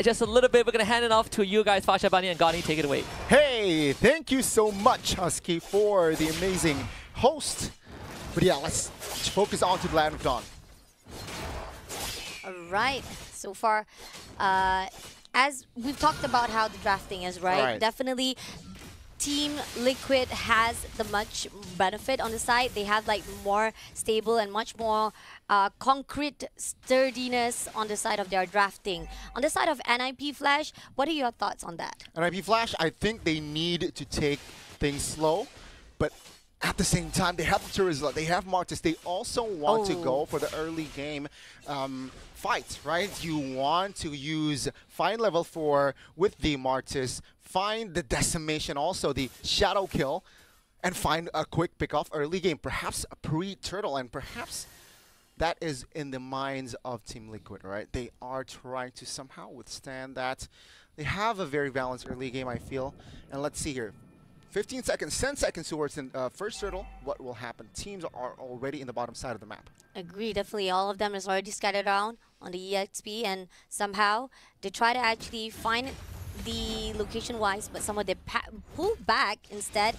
Just a little bit, we're going to hand it off to you guys, Fasha, Bani, and Gani. Take it away. Hey, thank you so much, Husky, for the amazing host. But yeah, let's focus on to the Land of Dawn. All right. So far, as we've talked about how the drafting is, right? Definitely, Team Liquid has the much benefit on the side. They have like more stable and much more concrete sturdiness on the side of their drafting. On the side of NIP Flash, what are your thoughts on that? NIP Flash, I think they need to take things slow, but at the same time, they have the Turizla, they have Martis. They also want to go for the early game fight, right? You want to use fine level 4 with the Martis, find the decimation, also the shadow kill, and find a quick pick-off early game. Perhaps a pre-turtle, and perhaps that is in the minds of Team Liquid, right? They are trying to somehow withstand that. They have a very balanced early game, I feel. And let's see here. 15 seconds, 10 seconds towards the first turtle. What will happen? Teams are already in the bottom side of the map. Agree, definitely. All of them is already scattered around on the EXP, and somehow they try to actually find the location-wise, but somehow they pull back instead,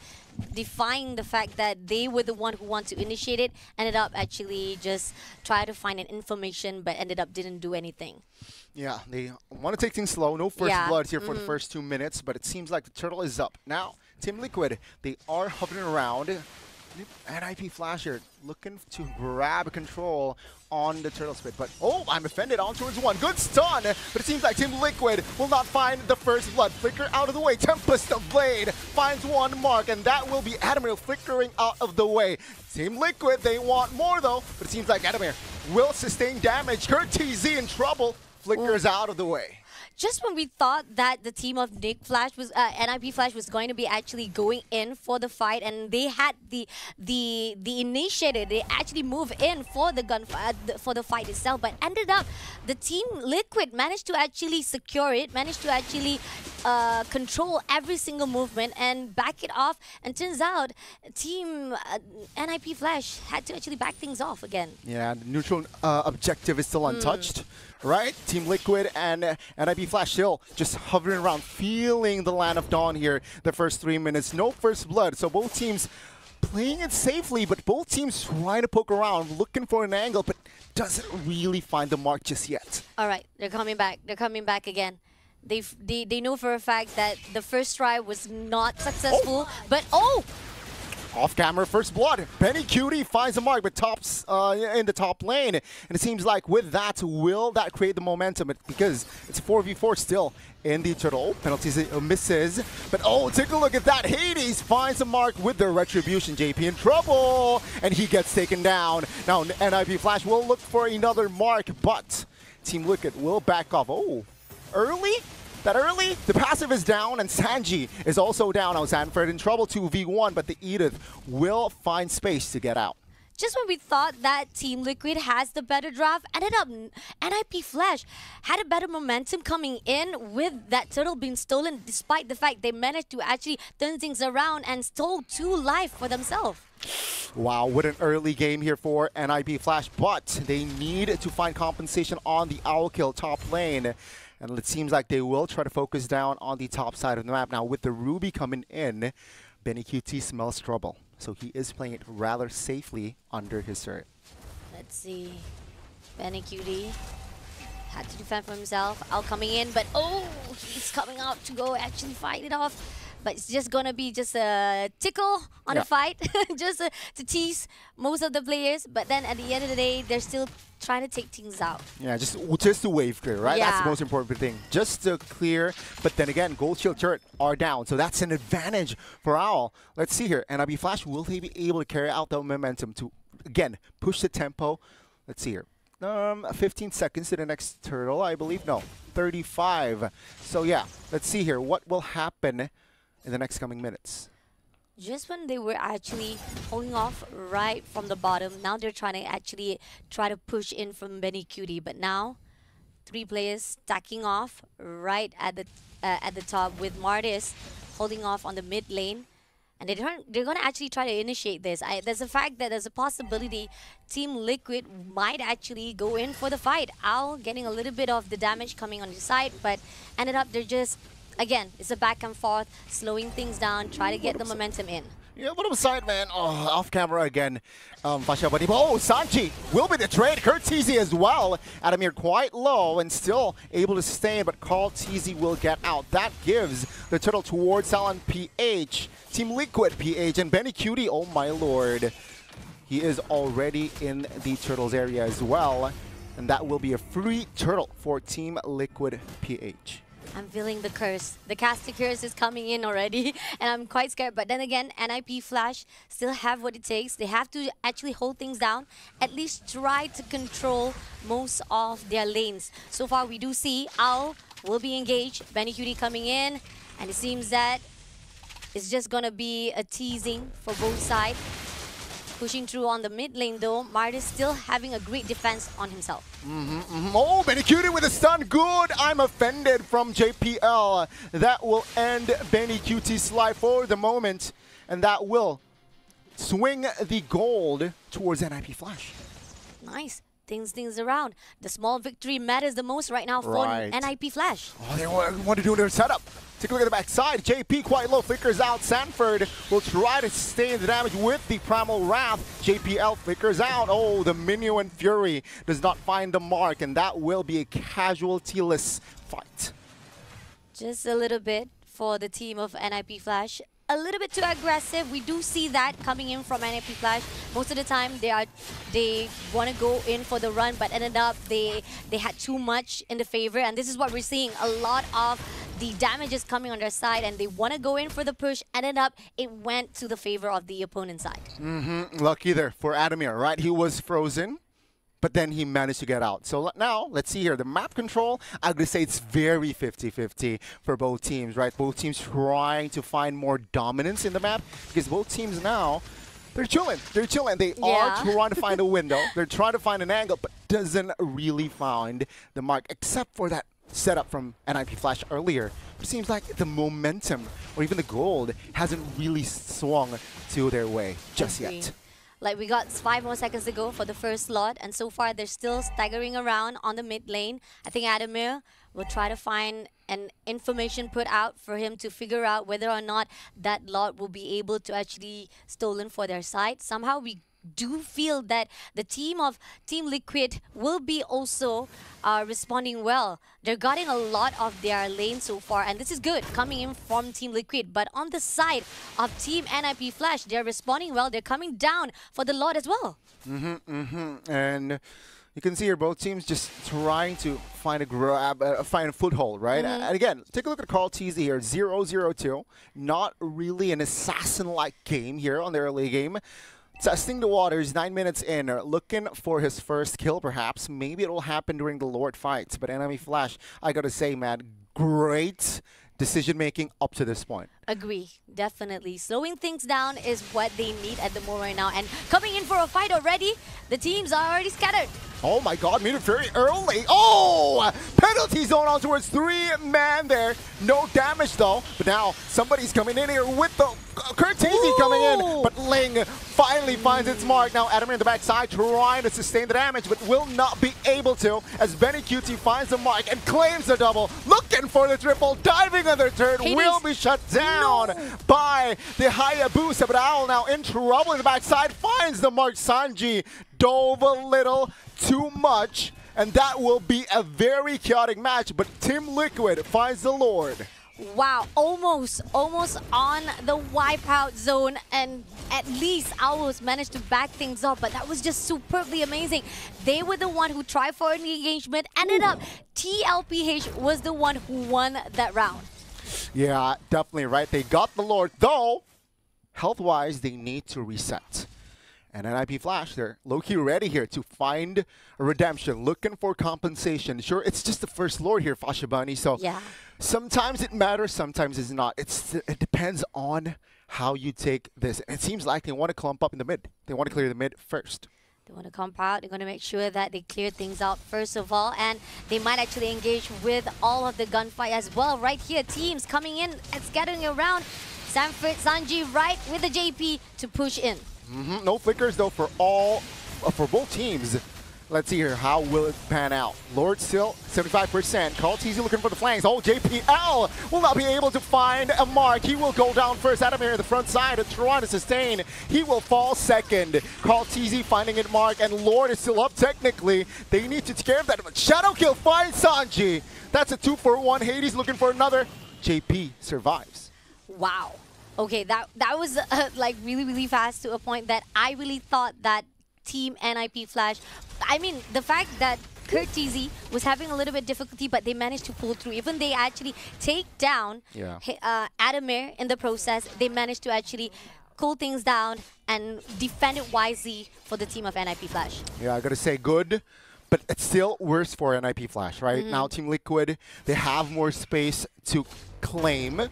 defying the fact that they were the one who wanted to initiate it, ended up actually just try to find an information, but ended up didn't do anything. Yeah, they want to take things slow. No first blood here for the first 2 minutes, but it seems like the turtle is up. Now, Team Liquid, they are hovering around. NIP Flash here looking to grab control on the turtle spit, but I'm offended on towards one. Good stun, but it seems like Team Liquid will not find the first blood. Flicker out of the way. Tempest of Blade finds one mark, and that will be Adamir flickering out of the way. Team Liquid, they want more though, but it seems like Adamir will sustain damage. Kurt TZ in trouble. Flickers out of the way. Just when we thought that the team of NIP Flash was NIP Flash was going to be actually going in for the fight, and they had the initiative, they actually move in for the for the fight itself, but ended up the Team Liquid managed to actually secure it, managed to actually control every single movement and back it off, and turns out Team NIP Flash had to actually back things off again. Yeah, the neutral objective is still untouched. Right? Team Liquid and NIP Flash still just hovering around, feeling the Land of Dawn here the first 3 minutes. No first blood, so both teams playing it safely, but both teams trying to poke around, looking for an angle, but doesn't really find the mark just yet. All right, they're coming back. They're coming back again. They know for a fact that the first try was not successful, but off-camera first blood. Benny Cutie finds the mark, but tops in the top lane. And it seems like with that, will that create the momentum? Because it's 4v4 still in the turtle. Penalties misses. But take a look at that. Hades finds the mark with the retribution. JP in trouble. And he gets taken down. Now NIP Flash will look for another mark, but Team Liquid will back off. Early? That early, the passive is down, and Sanji is also down. Now Sanford in trouble 2v1, but the Edith will find space to get out. Just when we thought that Team Liquid has the better draft, ended up NIP Flash had a better momentum coming in with that turtle being stolen, despite the fact they managed to actually turn things around and stole 2 life for themselves. Wow, what an early game here for NIP Flash, but they need to find compensation on the Owl Kill top lane. And it seems like they will try to focus down on the top side of the map. Now, with the Ruby coming in, Benny QT smells trouble. So he is playing it rather safely under his turret. Let's see. Benny QT had to defend for himself. Out coming in, but he's coming out to go actually fight it off. But it's just going to be just a tickle on the fight, just to tease most of the players. But then at the end of the day, they're still trying to take things out. Yeah, just to wave clear, right? That's the most important thing. Just to clear, but then again, Gold Shield turret are down. So that's an advantage for Owl. Let's see here. NIP Flash, will they be able to carry out the momentum to, again, push the tempo? Let's see here. 15 seconds to the next turtle, I believe. No, 35. So yeah, let's see here. What will happen in the next coming minutes? Just when they were actually holding off right from the bottom, now they're trying to actually push in from Benny QT. But now, 3 players stacking off right at the top with Martis holding off on the mid lane. and they're gonna actually try to initiate this. There's a fact that there's a possibility Team Liquid might actually go in for the fight. Owl getting a little bit of the damage coming on his side, but ended up they're just, again, it's a back and forth, slowing things down, try to get the momentum in. Yeah, what a side, man. Oh, off camera again. Fasha Bunny. Oh, Sanji will be the trade. Kurt TZ as well. Adamir quite low and still able to stay, but Carl TZ will get out. That gives the turtle towards Talon PH. Team Liquid PH and Benny Cutie. Oh my lord. He is already in the turtles area as well. And that will be a free turtle for Team Liquid PH. I'm feeling the curse. The caster curse is coming in already, and I'm quite scared. But then again, NIP Flash still have what it takes. They have to actually hold things down, at least try to control most of their lanes. So far, we do see Owl will be engaged. Benny Cutie coming in, and it seems that it's just gonna be a teasing for both sides. Pushing through on the mid lane though, Martis still having a great defense on himself. Oh, Benny Cutie with a stun. Good. I'm offended from JPL. That will end Benny Cutie's life for the moment. And that will swing the gold towards NIP Flash. Nice. Things around. The small victory matters the most right now for NIP Flash. Oh, they want to do their setup. Take a look at the backside. JP quite low, flickers out. Sanford will try to sustain the damage with the Primal Wrath. JPL flickers out. Oh, the Minuan Fury does not find the mark, and that will be a casualty-less fight. Just a little bit for the team of NIP Flash. A little bit too aggressive. We do see that coming in from NIP Flash. Most of the time they want to go in for the run, but ended up they had too much in the favor, and this is what we're seeing. A lot of the damage is coming on their side, and they want to go in for the push. Ended up it went to the favor of the opponent's side. Lucky there for Adamir, right? He was frozen, but then he managed to get out. So now, let's see here. The map control, I would say it's very 50-50 for both teams, right? Both teams trying to find more dominance in the map, because both teams now, they're chilling. They're chilling. They are trying to find a window. They're trying to find an angle, but doesn't really find the mark, except for that setup from NIP Flash earlier. It seems like the momentum, or even the gold, hasn't really swung to their way just yet. Like, we got 5 more seconds to go for the first slot, and so far they're still staggering around on the mid lane. I think Adamir will try to find an information put out for him to figure out whether or not that lot will be able to actually stolen for their side. Somehow we do feel that the team of Team Liquid will be also responding well. They're getting a lot of their lane so far, and this is good coming in from Team Liquid. But on the side of Team NIP Flash, they're responding well. They're coming down for the lot as well. And you can see here both teams just trying to find a find a foothold, right? And again, take a look at Carl TZ here, 0-0-2. Not really an assassin-like game here on the early game. Testing the waters, 9 minutes in, looking for his first kill perhaps. Maybe it will happen during the Lord fights, but NIP Flash, I gotta say, man, great decision-making up to this point. Agree, definitely. Slowing things down is what they need at the moment right now. And coming in for a fight already, the teams are already scattered. Oh my god, made it very early. Oh! Penalty zone on towards 3-man there. No damage though. But now somebody's coming in here with the Kurt TZ coming in. But Ling finally finds its mark. Now Adamir in the backside trying to sustain the damage, but will not be able to as Benny Cutie finds the mark and claims the double. Looking for the triple, diving on the turn, will be shut down by the Hayabusa. But Owl now in trouble in the backside, finds the mark. Sanji dove a little too much, and that will be a very chaotic match, but Team Liquid finds the Lord. Wow, almost on the wipeout zone, and at least Owls managed to back things up, but that was just superbly amazing. They were the one who tried for an engagement, ended up TLPH was the one who won that round. Yeah, definitely right. They got the Lord, though health-wise they need to reset. And NIP Flash, they're low-key ready here to find a redemption, looking for compensation. Sure, it's just the first Lord here, Fasha Bunny, so sometimes it matters, sometimes it's not. It depends on how you take this. And it seems like they want to clump up in the mid. They want to clear the mid first. They want to clump out. They're going to make sure that they clear things out first of all. And they might actually engage with all of the gunfight as well. Right here, teams coming in and scattering around. Sanford, Sanji right with the JP to push in. No flickers though for both teams. Let's see here, how will it pan out? Lord still 75%. Carl TZ looking for the flanks. Oh, JPL will not be able to find a mark. He will go down first. Adamir in the front side of trying to sustain. He will fall second. Carl TZ finding it mark, and Lord is still up technically. They need to take care of that. But Shadow Kill finds Sanji. That's a 2-for-1. Hades looking for another. JP survives. Wow. Okay, that was like really fast to a point that I really thought that Team NIP Flash, I mean, the fact that Kurt TZ was having a little bit difficulty, but they managed to pull through. Even they actually take down Adamir in the process, they managed to actually cool things down and defend it wisely for the team of NIP Flash. Yeah, I gotta say good, but it's still worse for NIP Flash, right? Now Team Liquid, they have more space to claim.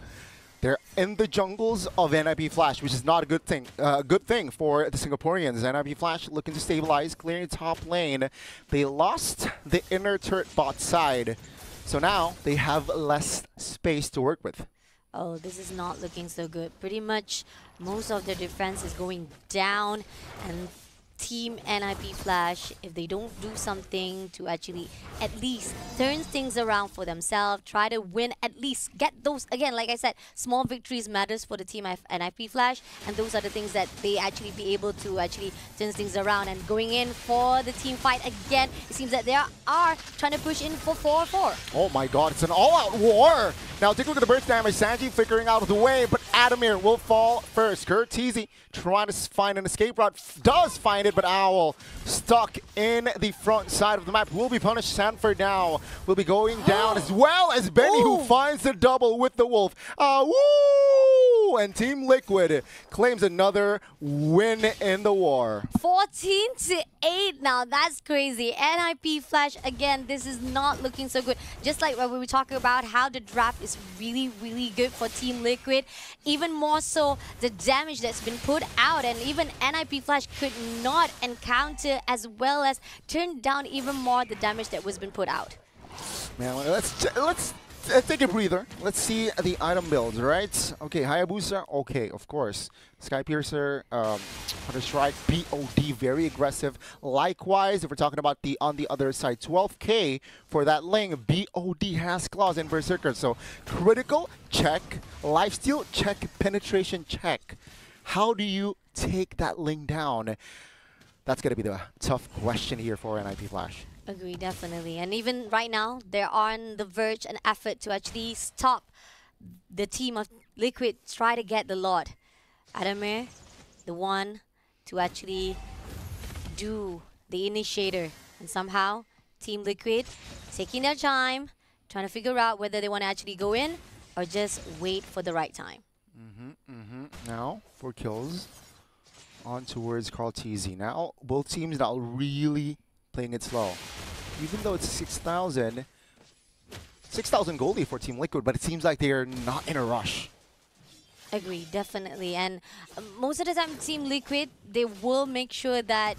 They're in the jungles of NIP Flash, which is not a good thing. Good thing for the Singaporeans. NIP Flash looking to stabilize, clearing top lane. They lost the inner turret bot side, so now they have less space to work with. Oh, this is not looking so good. Pretty much most of their defense is going down, and Team NIP Flash, if they don't do something to actually at least turn things around for themselves, try to win, at least get those, again, like I said, small victories matters for the team of NIP Flash, and those are the things that they actually be able to actually turn things around. And going in for the team fight again, it seems that they are trying to push in for 4-4. Oh my god, it's an all-out war! Now take a look at the burst damage. Sanji figuring out the way, but Adamir will fall first. Kurt TZ trying to find an escape route, does find it, but Owl stuck in the front side of the map. Will be punished. Sanford now will be going down, as well as Benny, who finds the double with the Wolf. Woo! And Team Liquid claims another win in the war. 14-8 now. That's crazy. NIP Flash, again, this is not looking so good. Just like when we were talking about how the draft is really good for Team Liquid, even more so the damage that's been put out, and even NIP Flash could not encounter as well as turn down even more the damage that was been put out. Man, let's take a breather. Let's see the item builds, right? Okay, Hayabusa, okay, of course. Skypiercer, Hunter Strike, BOD, very aggressive. Likewise, if we're talking about on the other side, 12K for that lane, BOD has claws and Berserker. So critical, check. Lifesteal, check. Penetration, check. How do you take that lane down? That's going to be the tough question here for NIP Flash. Agree, definitely. And even right now, they're on the verge and effort to actually stop the team of Liquid try to get the Lord. Adamir, the one to actually do the initiator. And somehow, Team Liquid taking their time, trying to figure out whether they want to actually go in or just wait for the right time. Now, 4 kills on towards Carl TZ. Now, both teams now really playing it slow. Even though it's 6,000 goldie for Team Liquid, but it seems like they are not in a rush. Agree, definitely. And most of the time, Team Liquid, they will make sure that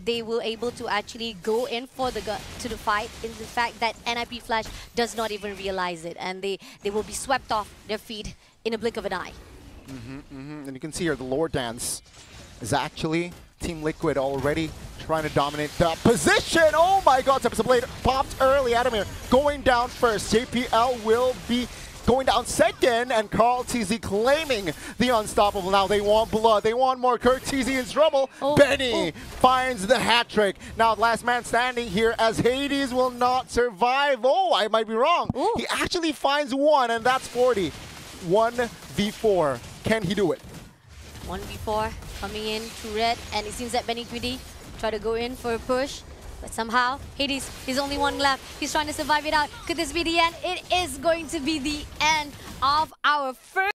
they will able to actually go in for the fight, in the fact that NIP Flash does not even realize it, and they will be swept off their feet in a blink of an eye. And you can see here the Lord Dance is actually Team Liquid already trying to dominate the position. Oh my god, Tempest Blade popped early. Adamir going down first. JPL will be going down second, and Carl TZ claiming the unstoppable. Now they want blood. They want more. Kurt TZ in trouble. Benny finds the hat trick. Now last man standing here, as Hades will not survive. Oh, I might be wrong. He actually finds one, and that's 40. 1v4. Can he do it? 1v4 coming in to red, and it seems that Benny Quiddy try to go in for a push, but somehow Hades, he's only one left. He's trying to survive it out. Could this be the end? It is going to be the end of our first